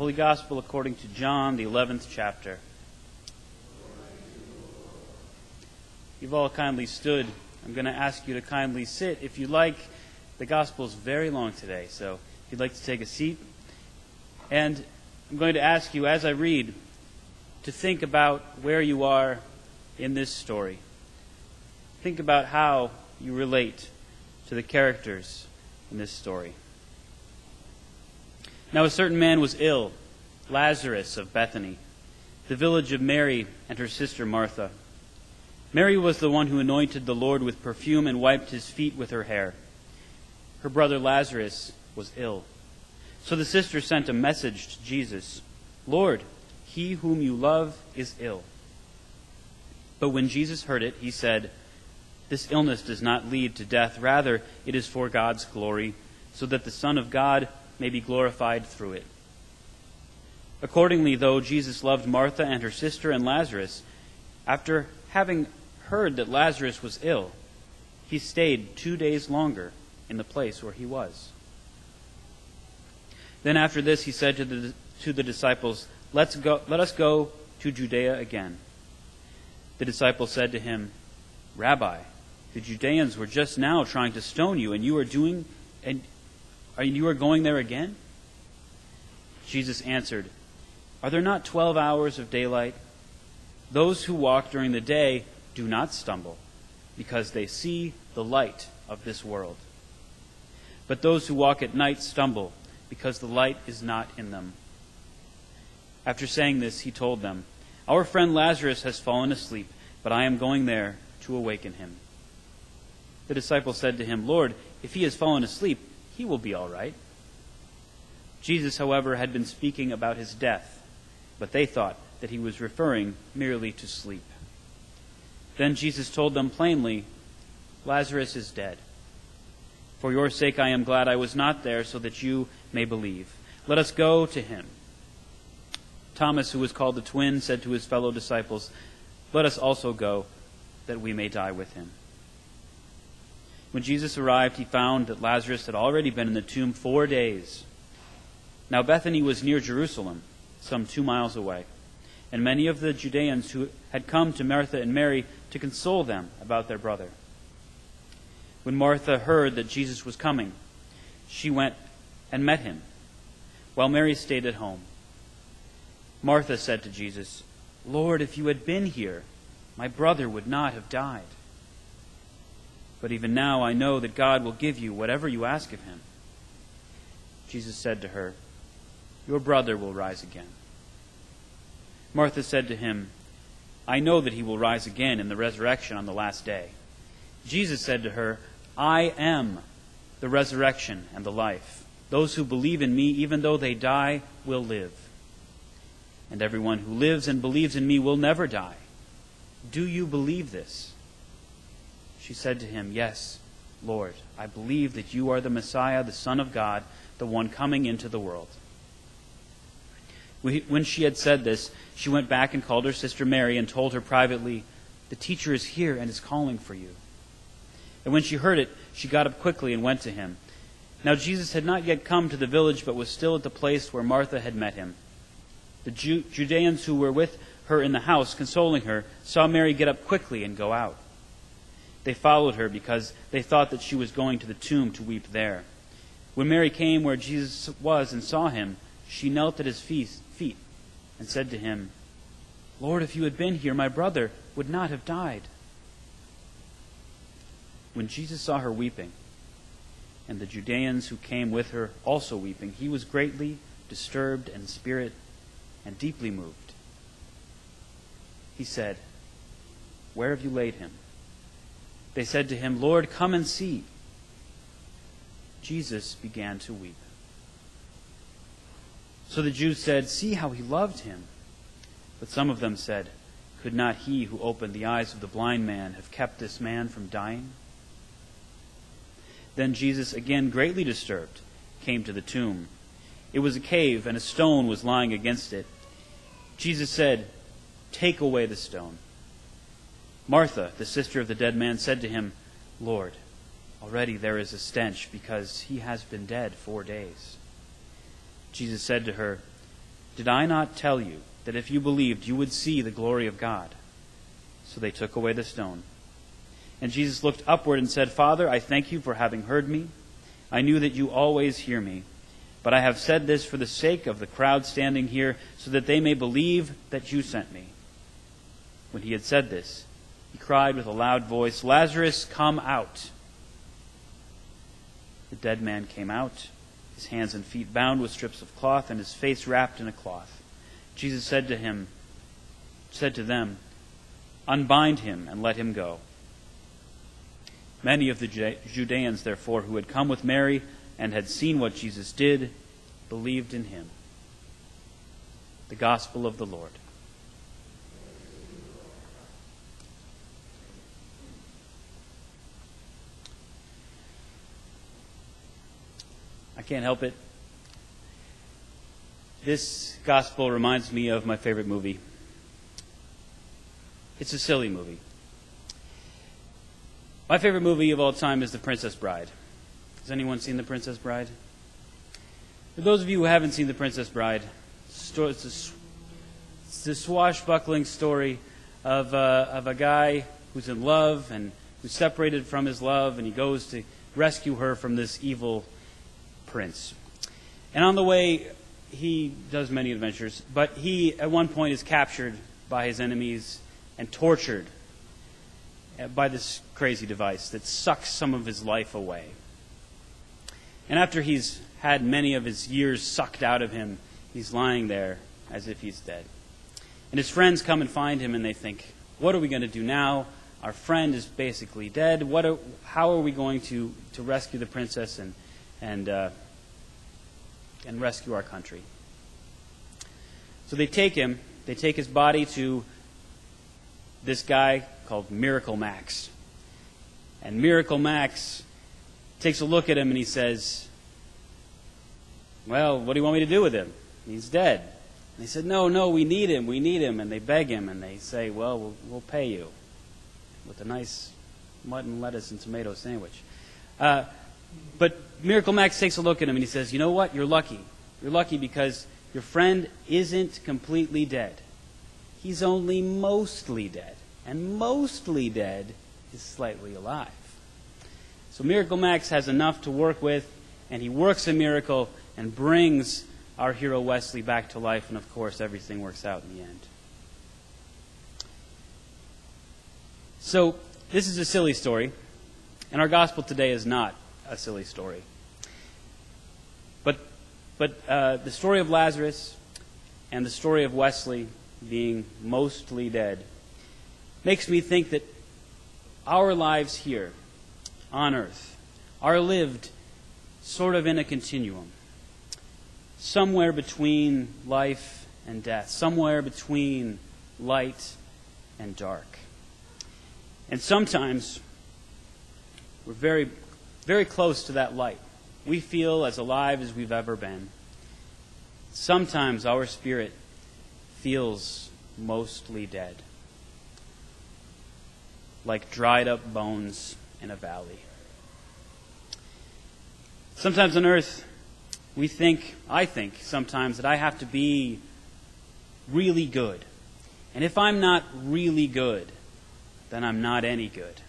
Holy Gospel according to John, the 11th chapter. You've all kindly stood. I'm going to ask you to kindly sit if you like. The Gospel is very long today, so if you'd like to take a seat. And I'm going to ask you, as I read, to think about where you are in this story. Think about how you relate to the characters in this story. Now a certain man was ill, Lazarus of Bethany, the village of Mary and her sister Martha. Mary was the one who anointed the Lord with perfume and wiped his feet with her hair. Her brother Lazarus was ill. So the sister sent a message to Jesus, "Lord, he whom you love is ill." But when Jesus heard it, he said, "This illness does not lead to death. Rather, it is for God's glory, so that the Son of God may be glorified through it." Accordingly, though Jesus loved Martha and her sister and Lazarus, after having heard that Lazarus was ill, he stayed 2 days longer in the place where he was. Then after this he said to the disciples, let us go to Judea again." The disciples said to him, "Rabbi, the Judeans were just now trying to stone you, and you are going there again?" Jesus answered, "Are there not 12 hours of daylight? Those who walk during the day do not stumble, because they see the light of this world. But those who walk at night stumble, because the light is not in them." After saying this, he told them, "Our friend Lazarus has fallen asleep, but I am going there to awaken him." The disciples said to him, "Lord, if he has fallen asleep, he will be all right." Jesus, however, had been speaking about his death, but they thought that he was referring merely to sleep. Then Jesus told them plainly, "Lazarus is dead. For your sake I am glad I was not there, so that you may believe. Let us go to him." Thomas, who was called the twin, said to his fellow disciples, "Let us also go, that we may die with him." When Jesus arrived, he found that Lazarus had already been in the tomb 4 days. Now Bethany was near Jerusalem, some 2 miles away, and many of the Judeans who had come to Martha and Mary to console them about their brother. When Martha heard that Jesus was coming, she went and met him, while Mary stayed at home. Martha said to Jesus, "Lord, if you had been here, my brother would not have died. But even now I know that God will give you whatever you ask of him." Jesus said to her, "Your brother will rise again." Martha said to him, "I know that he will rise again in the resurrection on the last day." Jesus said to her, "I am the resurrection and the life. Those who believe in me, even though they die, will live. And everyone who lives and believes in me will never die. Do you believe this?" She said to him, "Yes, Lord, I believe that you are the Messiah, the Son of God, the one coming into the world." When she had said this, she went back and called her sister Mary and told her privately, "The teacher is here and is calling for you." And when she heard it, she got up quickly and went to him. Now Jesus had not yet come to the village, but was still at the place where Martha had met him. The Judeans who were with her in the house, consoling her, saw Mary get up quickly and go out. They followed her because they thought that she was going to the tomb to weep there. When Mary came where Jesus was and saw him, she knelt at his feet and said to him, "Lord, if you had been here, my brother would not have died." When Jesus saw her weeping, and the Judeans who came with her also weeping, he was greatly disturbed in spirit and deeply moved. He said, "Where have you laid him?" They said to him, "Lord, come and see." Jesus began to weep. So the Jews said, "See how he loved him." But some of them said, "Could not he who opened the eyes of the blind man have kept this man from dying?" Then Jesus, again greatly disturbed, came to the tomb. It was a cave, and a stone was lying against it. Jesus said, "Take away the stone." Martha, the sister of the dead man, said to him, "Lord, already there is a stench, because he has been dead 4 days." Jesus said to her, Did I not tell you that if you believed, you would see the glory of God?" So they took away the stone. And Jesus looked upward and said, "Father, I thank you for having heard me. I knew that you always hear me. But I have said this for the sake of the crowd standing here, so that they may believe that you sent me." When he had said this, he cried with a loud voice, "Lazarus, come out." The dead man came out, his hands and feet bound with strips of cloth, and his face wrapped in a cloth. Jesus said to them, "Unbind him and let him go." Many of the Judeans, therefore, who had come with Mary and had seen what Jesus did, believed in him. The Gospel of the Lord. I can't help it. This Gospel reminds me of my favorite movie. It's a silly movie. My favorite movie of all time is The Princess Bride. Has anyone seen The Princess Bride? For those of you who haven't seen The Princess Bride, it's a swashbuckling story of a guy who's in love and who's separated from his love, and he goes to rescue her from this evil prince. And on the way, he does many adventures, but he at one point is captured by his enemies and tortured by this crazy device that sucks some of his life away. And after he's had many of his years sucked out of him, he's lying there as if he's dead. And his friends come and find him, and they think, "What are we going to do now? Our friend is basically dead. How are we going to rescue the princess and rescue our country?" So they take his body to this guy called Miracle Max. And Miracle Max takes a look at him and he says, "Well, what do you want me to do with him? He's dead." And they said, No, we need him. And they beg him and they say, "Well, we'll pay you with a nice mutton, lettuce, and tomato sandwich." But Miracle Max takes a look at him and he says, "You know what? You're lucky. You're lucky because your friend isn't completely dead. He's only mostly dead. And mostly dead is slightly alive." So Miracle Max has enough to work with, and he works a miracle and brings our hero Wesley back to life, and of course everything works out in the end. So this is a silly story, and our gospel today is not a silly story. But the story of Lazarus and the story of Wesley being mostly dead makes me think that our lives here on earth are lived sort of in a continuum, somewhere between life and death, somewhere between light and dark. And sometimes we're very, very close to that light. We feel as alive as we've ever been. Sometimes our spirit feels mostly dead, like dried up bones in a valley. Sometimes on earth, I think sometimes that I have to be really good. And if I'm not really good, then I'm not any good.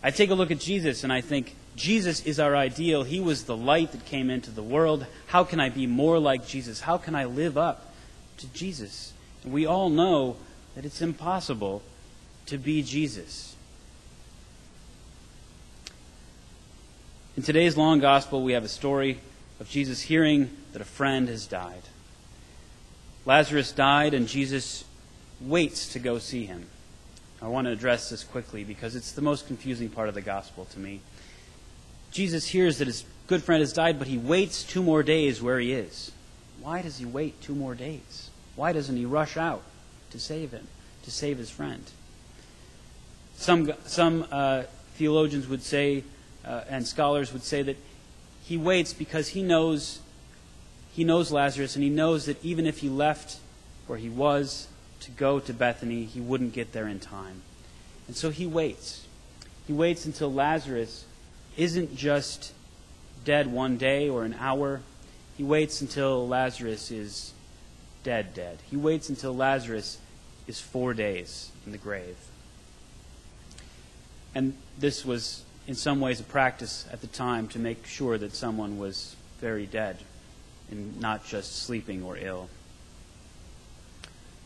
I take a look at Jesus and I think, Jesus is our ideal. He was the light that came into the world. How can I be more like Jesus? How can I live up to Jesus? And we all know that it's impossible to be Jesus. In today's long gospel, we have a story of Jesus hearing that a friend has died. Lazarus died, and Jesus waits to go see him. I want to address this quickly because it's the most confusing part of the gospel to me. Jesus hears that his good friend has died, but he waits 2 more days where he is. Why does he wait 2 more days? Why doesn't he rush out to save him, to save his friend? Some theologians would say, and scholars would say that he waits because he knows Lazarus, and he knows that even if he left where he was to go to Bethany, he wouldn't get there in time. And so he waits. He waits until Lazarus isn't just dead one day or an hour. He waits until Lazarus is dead. He waits until Lazarus is 4 days in the grave. And this was, in some ways, a practice at the time to make sure that someone was very dead and not just sleeping or ill.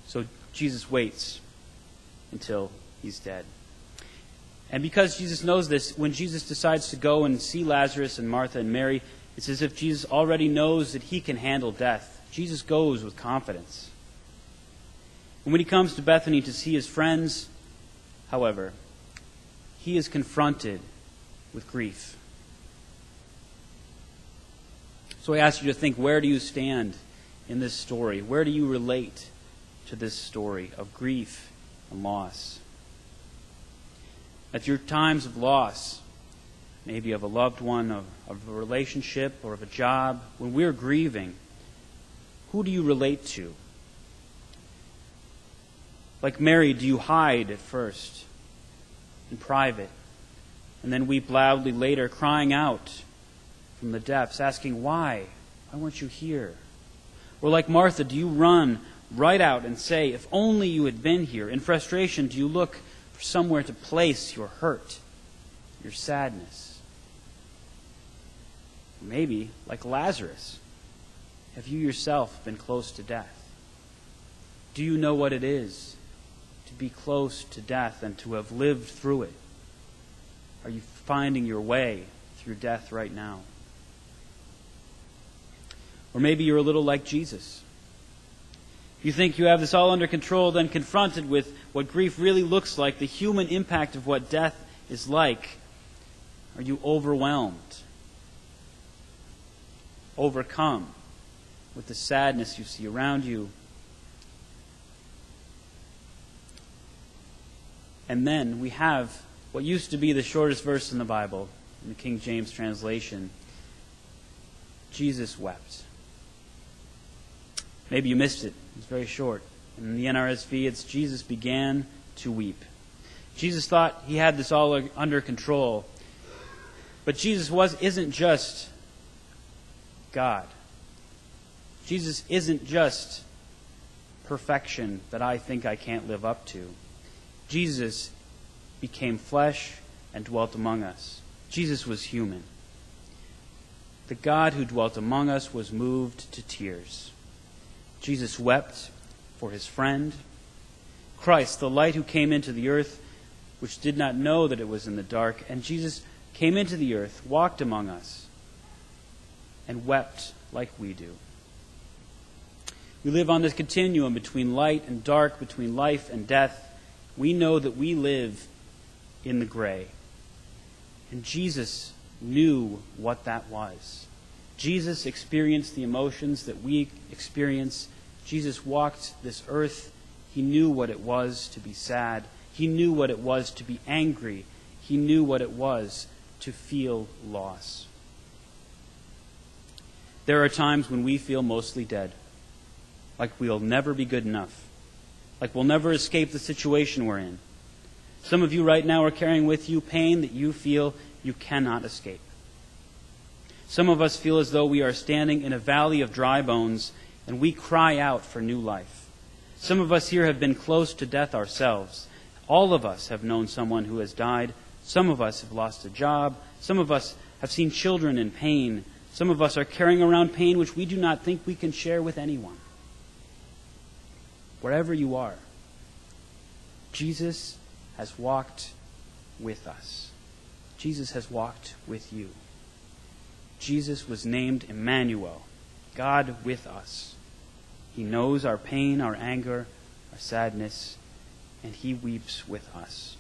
So Jesus waits until he's dead. And because Jesus knows this, when Jesus decides to go and see Lazarus and Martha and Mary, it's as if Jesus already knows that he can handle death. Jesus goes with confidence. And when he comes to Bethany to see his friends, however, he is confronted with grief. So I ask you to think, where do you stand in this story? Where do you relate to this story of grief and loss? At your times of loss, maybe of a loved one, of a relationship, or of a job, when we're grieving, who do you relate to? Like Mary, do you hide at first, in private, and then weep loudly later, crying out from the depths, asking, why? Why weren't you here? Or like Martha, do you run right out and say, if only you had been here? In frustration, do you look for somewhere to place your hurt, your sadness? Maybe, like Lazarus, have you yourself been close to death? Do you know what it is to be close to death and to have lived through it? Are you finding your way through death right now? Or maybe you're a little like Jesus. If you think you have this all under control, then confronted with what grief really looks like, the human impact of what death is like, are you overwhelmed? Overcome with the sadness you see around you? And then we have what used to be the shortest verse in the Bible, in the King James translation. Jesus wept. Maybe you missed it. It's very short. In the NRSV, it's Jesus began to weep. Jesus thought he had this all under control. But Jesus isn't just God. Jesus isn't just perfection that I think I can't live up to. Jesus became flesh and dwelt among us. Jesus was human. The God who dwelt among us was moved to tears. Jesus wept for his friend. Christ, the light who came into the earth, which did not know that it was in the dark. And Jesus came into the earth, walked among us, and wept like we do. We live on this continuum between light and dark, between life and death. We know that we live in the gray. And Jesus knew what that was. Jesus experienced the emotions that we experience. Jesus walked this earth. He knew what it was to be sad. He knew what it was to be angry. He knew what it was to feel loss. There are times when we feel mostly dead, like we'll never be good enough, like we'll never escape the situation we're in. Some of you right now are carrying with you pain that you feel you cannot escape. Some of us feel as though we are standing in a valley of dry bones and we cry out for new life. Some of us here have been close to death ourselves. All of us have known someone who has died. Some of us have lost a job. Some of us have seen children in pain. Some of us are carrying around pain which we do not think we can share with anyone. Wherever you are, Jesus has walked with us. Jesus has walked with you. Jesus was named Emmanuel, God with us. He knows our pain, our anger, our sadness, and he weeps with us.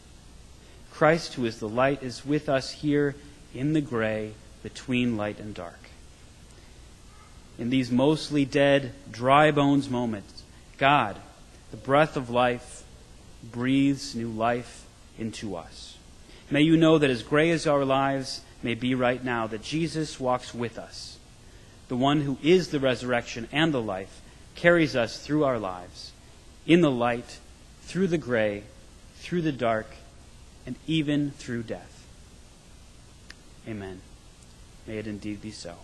Christ, who is the light, is with us here in the gray between light and dark. In these mostly dead, dry bones moments, God, the breath of life, breathes new life into us. May you know that as gray as our lives may be right now, that Jesus walks with us. The one who is the resurrection and the life carries us through our lives, in the light, through the gray, through the dark, and even through death. Amen. May it indeed be so.